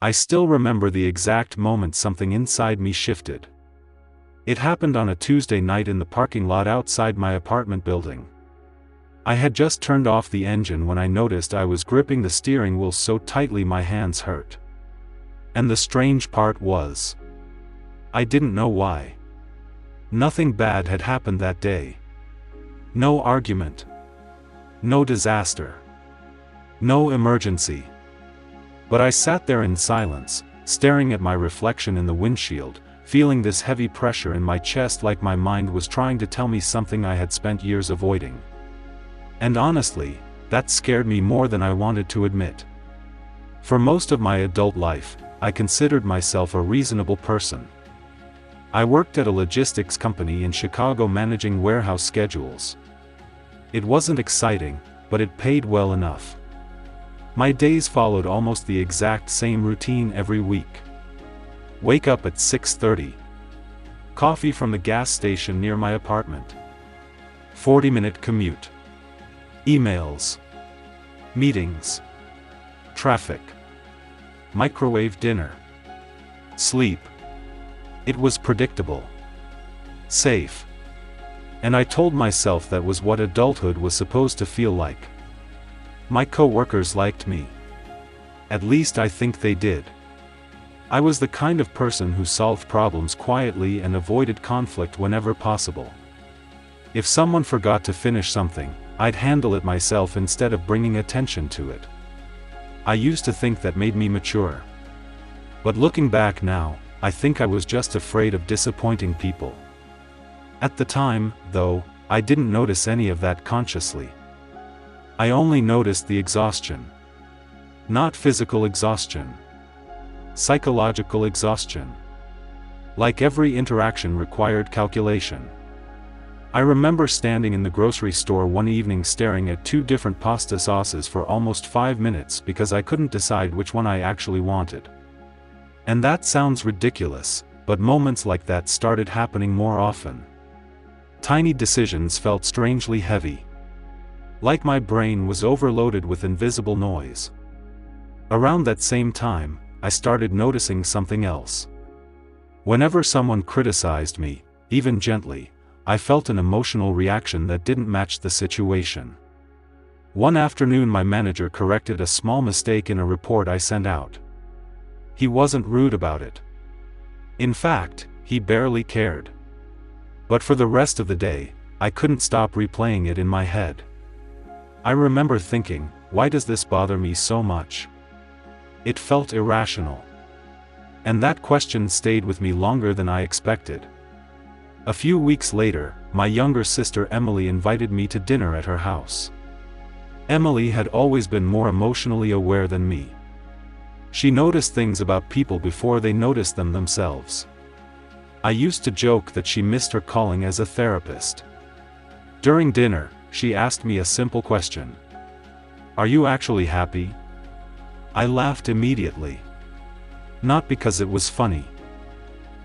I still remember the exact moment something inside me shifted. It happened on a Tuesday night in the parking lot outside my apartment building. I had just turned off the engine when I noticed I was gripping the steering wheel so tightly my hands hurt. And the strange part was, I didn't know why. Nothing bad had happened that day. No argument. No disaster. No emergency. But I sat there in silence, staring at my reflection in the windshield, feeling this heavy pressure in my chest like my mind was trying to tell me something I had spent years avoiding. And honestly, that scared me more than I wanted to admit. For most of my adult life, I considered myself a reasonable person. I worked at a logistics company in Chicago managing warehouse schedules. It wasn't exciting, but it paid well enough. My days followed almost the exact same routine every week. Wake up at 6:30. Coffee from the gas station near my apartment. 40-minute commute. Emails. Meetings. Traffic. Microwave dinner. Sleep. It was predictable. Safe. And I told myself that was what adulthood was supposed to feel like. My co-workers liked me. At least I think they did. I was the kind of person who solved problems quietly and avoided conflict whenever possible. If someone forgot to finish something, I'd handle it myself instead of bringing attention to it. I used to think that made me mature. But looking back now, I think I was just afraid of disappointing people. At the time, though, I didn't notice any of that consciously. I only noticed the exhaustion. Not physical exhaustion. Psychological exhaustion. Like every interaction required calculation. I remember standing in the grocery store one evening staring at 2 different pasta sauces for almost 5 minutes because I couldn't decide which one I actually wanted. And that sounds ridiculous, but moments like that started happening more often. Tiny decisions felt strangely heavy. Like my brain was overloaded with invisible noise. Around that same time, I started noticing something else. Whenever someone criticized me, even gently, I felt an emotional reaction that didn't match the situation. One afternoon my manager corrected a small mistake in a report I sent out. He wasn't rude about it. In fact, he barely cared. But for the rest of the day, I couldn't stop replaying it in my head. I remember thinking, why does this bother me so much? It felt irrational. And that question stayed with me longer than I expected. A few weeks later, my younger sister Emily invited me to dinner at her house. Emily had always been more emotionally aware than me. She noticed things about people before they noticed them themselves. I used to joke that she missed her calling as a therapist. During dinner, she asked me a simple question. "Are you actually happy?" I laughed immediately. Not because it was funny.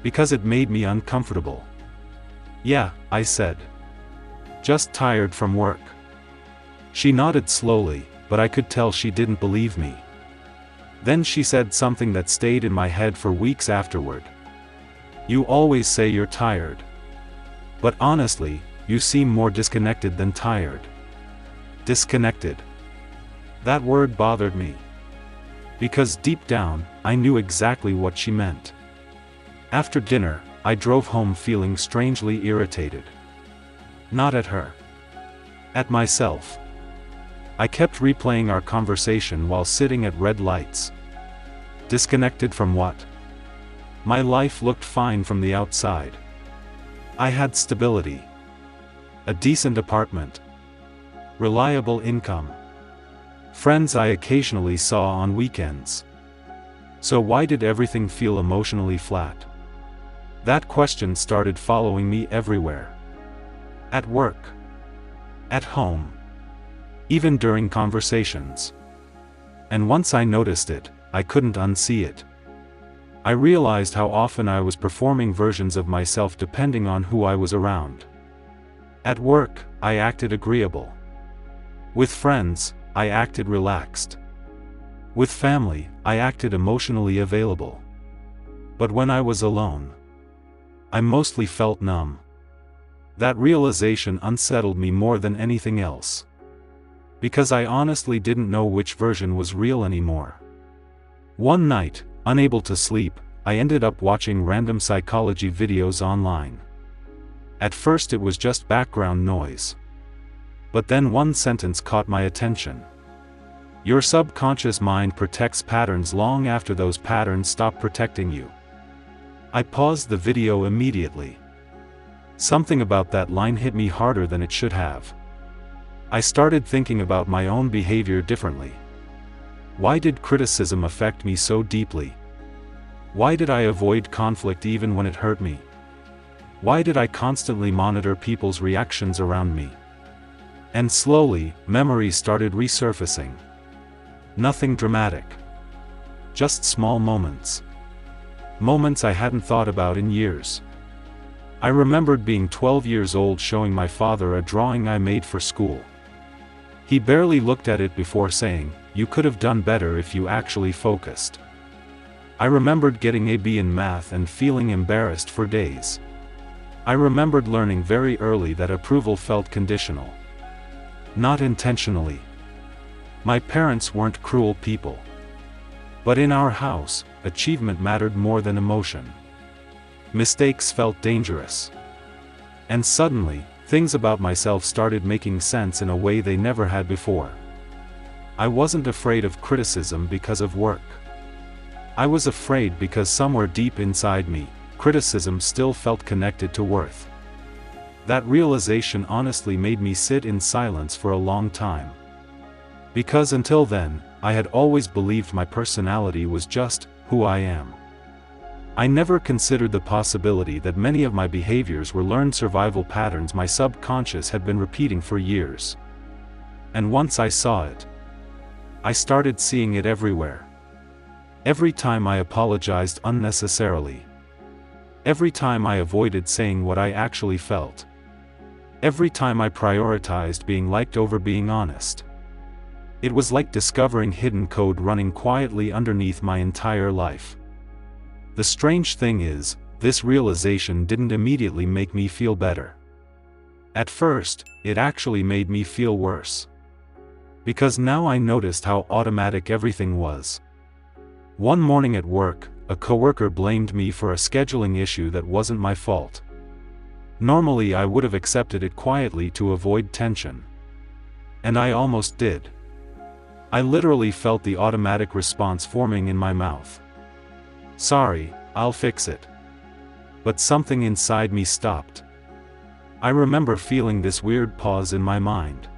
Because it made me uncomfortable. "Yeah," I said. "Just tired from work." She nodded slowly, but I could tell she didn't believe me. Then she said something that stayed in my head for weeks afterward. "You always say you're tired. But honestly, you seem more disconnected than tired." Disconnected. That word bothered me. Because deep down, I knew exactly what she meant. After dinner, I drove home feeling strangely irritated. Not at her. At myself. I kept replaying our conversation while sitting at red lights. Disconnected from what? My life looked fine from the outside. I had stability. A decent apartment. Reliable income. Friends I occasionally saw on weekends. So why did everything feel emotionally flat? That question started following me everywhere. At work. At home. Even during conversations. And once I noticed it, I couldn't unsee it. I realized how often I was performing versions of myself depending on who I was around. At work, I acted agreeable. With friends, I acted relaxed. With family, I acted emotionally available. But when I was alone, I mostly felt numb. That realization unsettled me more than anything else. Because I honestly didn't know which version was real anymore. One night, unable to sleep, I ended up watching random psychology videos online. At first it was just background noise. But then one sentence caught my attention. Your subconscious mind protects patterns long after those patterns stop protecting you. I paused the video immediately. Something about that line hit me harder than it should have. I started thinking about my own behavior differently. Why did criticism affect me so deeply? Why did I avoid conflict even when it hurt me? Why did I constantly monitor people's reactions around me? And slowly, memories started resurfacing. Nothing dramatic. Just small moments. Moments I hadn't thought about in years. I remembered being 12 years old showing my father a drawing I made for school. He barely looked at it before saying, "You could have done better if you actually focused." I remembered getting a B in math and feeling embarrassed for days. I remembered learning very early that approval felt conditional. Not intentionally. My parents weren't cruel people. But in our house, achievement mattered more than emotion. Mistakes felt dangerous. And suddenly, things about myself started making sense in a way they never had before. I wasn't afraid of criticism because of work. I was afraid because somewhere deep inside me, criticism still felt connected to worth. That realization honestly made me sit in silence for a long time. Because until then, I had always believed my personality was just who I am. I never considered the possibility that many of my behaviors were learned survival patterns my subconscious had been repeating for years. And once I saw it, I started seeing it everywhere. Every time I apologized unnecessarily. Every time I avoided saying what I actually felt. Every time I prioritized being liked over being honest. It was like discovering hidden code running quietly underneath my entire life. The strange thing is, this realization didn't immediately make me feel better. At first, it actually made me feel worse. Because now I noticed how automatic everything was. One morning at work, a coworker blamed me for a scheduling issue that wasn't my fault. Normally I would have accepted it quietly to avoid tension. And I almost did. I literally felt the automatic response forming in my mouth. Sorry, I'll fix it. But something inside me stopped. I remember feeling this weird pause in my mind.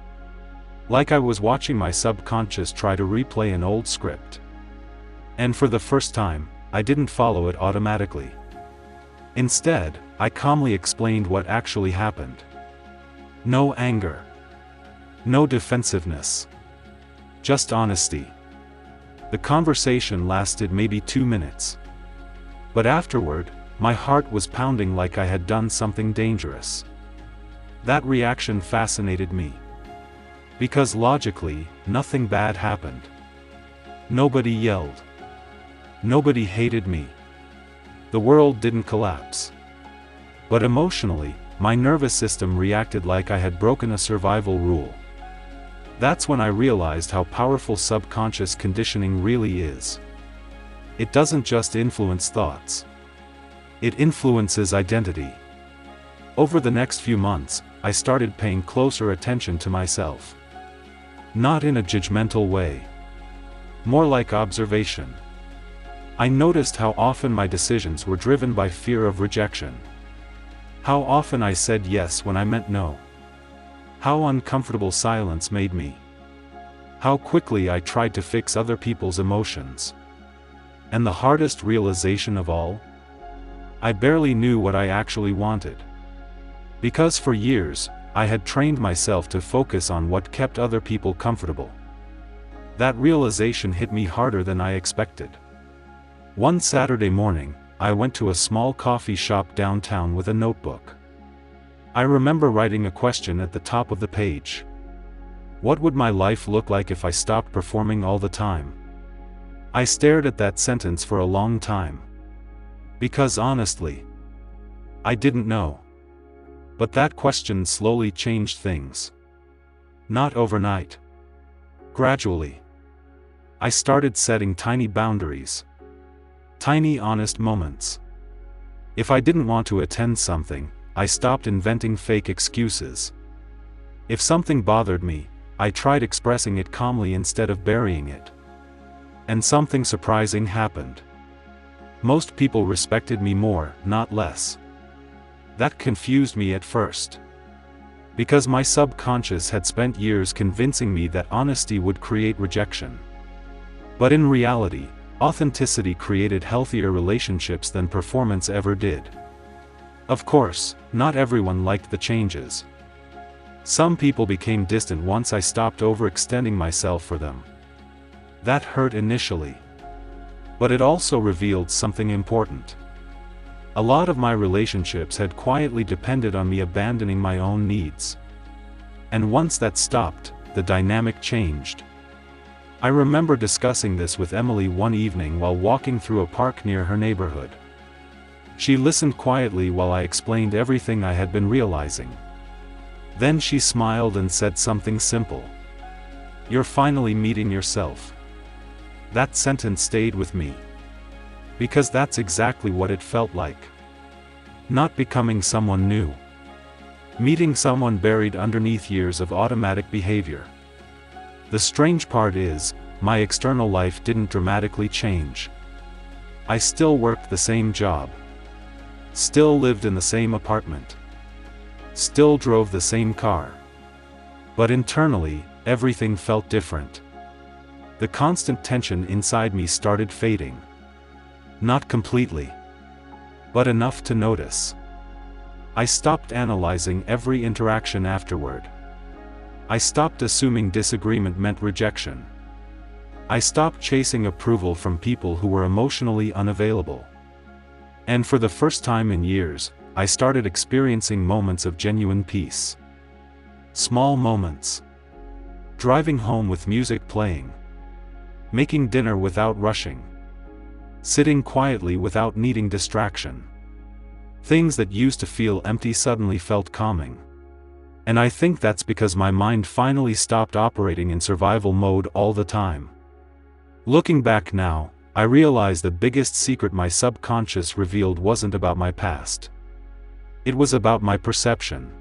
Like I was watching my subconscious try to replay an old script. And for the first time, I didn't follow it automatically. Instead, I calmly explained what actually happened. No anger. No defensiveness. Just honesty. The conversation lasted maybe 2 minutes. But afterward, my heart was pounding like I had done something dangerous. That reaction fascinated me. Because logically, nothing bad happened. Nobody yelled. Nobody hated me. The world didn't collapse. But emotionally, my nervous system reacted like I had broken a survival rule. That's when I realized how powerful subconscious conditioning really is. It doesn't just influence thoughts. It influences identity. Over the next few months, I started paying closer attention to myself. Not in a judgmental way. More like observation. I noticed how often my decisions were driven by fear of rejection. How often I said yes when I meant no. How uncomfortable silence made me. How quickly I tried to fix other people's emotions. And the hardest realization of all? I barely knew what I actually wanted. Because for years, I had trained myself to focus on what kept other people comfortable. That realization hit me harder than I expected. One Saturday morning, I went to a small coffee shop downtown with a notebook. I remember writing a question at the top of the page. What would my life look like if I stopped performing all the time? I stared at that sentence for a long time. Because honestly, I didn't know. But that question slowly changed things. Not overnight. Gradually. I started setting tiny boundaries. Tiny honest moments. If I didn't want to attend something, I stopped inventing fake excuses. If something bothered me, I tried expressing it calmly instead of burying it. And something surprising happened. Most people respected me more, not less. That confused me at first. Because my subconscious had spent years convincing me that honesty would create rejection. But in reality, authenticity created healthier relationships than performance ever did. Of course, not everyone liked the changes. Some people became distant once I stopped overextending myself for them. That hurt initially. But it also revealed something important. A lot of my relationships had quietly depended on me abandoning my own needs. And once that stopped, the dynamic changed. I remember discussing this with Emily one evening while walking through a park near her neighborhood. She listened quietly while I explained everything I had been realizing. Then she smiled and said something simple. "You're finally meeting yourself." That sentence stayed with me. Because that's exactly what it felt like. Not becoming someone new. Meeting someone buried underneath years of automatic behavior. The strange part is, my external life didn't dramatically change. I still worked the same job. Still lived in the same apartment. Still drove the same car. But internally, everything felt different. The constant tension inside me started fading. Not completely. But enough to notice. I stopped analyzing every interaction afterward. I stopped assuming disagreement meant rejection. I stopped chasing approval from people who were emotionally unavailable. And for the first time in years, I started experiencing moments of genuine peace. Small moments. Driving home with music playing. Making dinner without rushing. Sitting quietly without needing distraction. Things that used to feel empty suddenly felt calming. And I think that's because my mind finally stopped operating in survival mode all the time. Looking back now, I realize the biggest secret my subconscious revealed wasn't about my past. It was about my perception.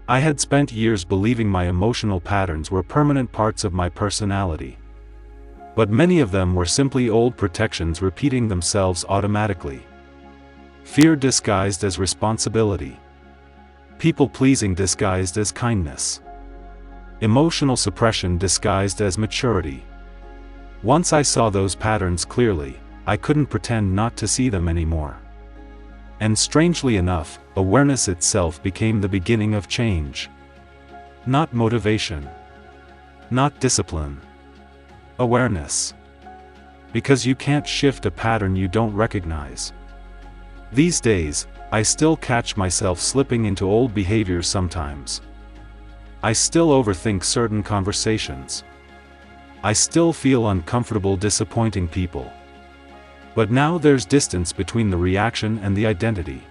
I had spent years believing my emotional patterns were permanent parts of my personality. But many of them were simply old protections repeating themselves automatically. Fear disguised as responsibility. People-pleasing disguised as kindness. Emotional suppression disguised as maturity. Once I saw those patterns clearly, I couldn't pretend not to see them anymore. And strangely enough, awareness itself became the beginning of change. Not motivation. Not discipline. Awareness. Because you can't shift a pattern you don't recognize. These days, I still catch myself slipping into old behaviors sometimes. I still overthink certain conversations. I still feel uncomfortable disappointing people. But now there's distance between the reaction and the identity.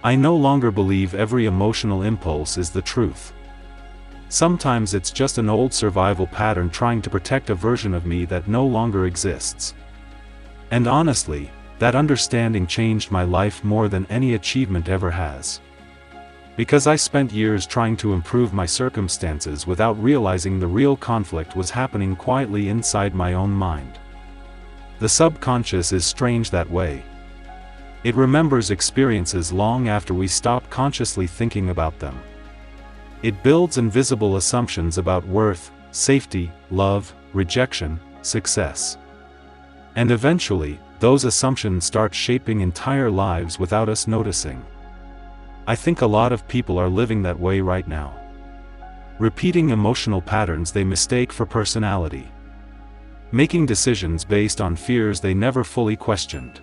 I no longer believe every emotional impulse is the truth. Sometimes it's just an old survival pattern trying to protect a version of me that no longer exists. And honestly, that understanding changed my life more than any achievement ever has. Because I spent years trying to improve my circumstances without realizing the real conflict was happening quietly inside my own mind. The subconscious is strange that way. It remembers experiences long after we stop consciously thinking about them. It builds invisible assumptions about worth, safety, love, rejection, success. And eventually, those assumptions start shaping entire lives without us noticing. I think a lot of people are living that way right now. Repeating emotional patterns they mistake for personality. Making decisions based on fears they never fully questioned.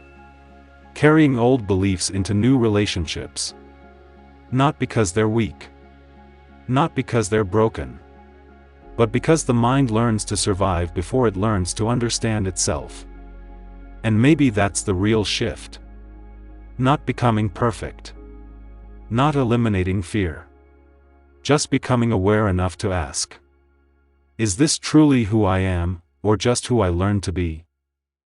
Carrying old beliefs into new relationships. Not because they're weak. Not because they're broken. but because the mind learns to survive before it learns to understand itself. And maybe that's the real shift. Not becoming perfect. Not eliminating fear. Just becoming aware enough to ask, is this truly who I am, or just who I learned to be?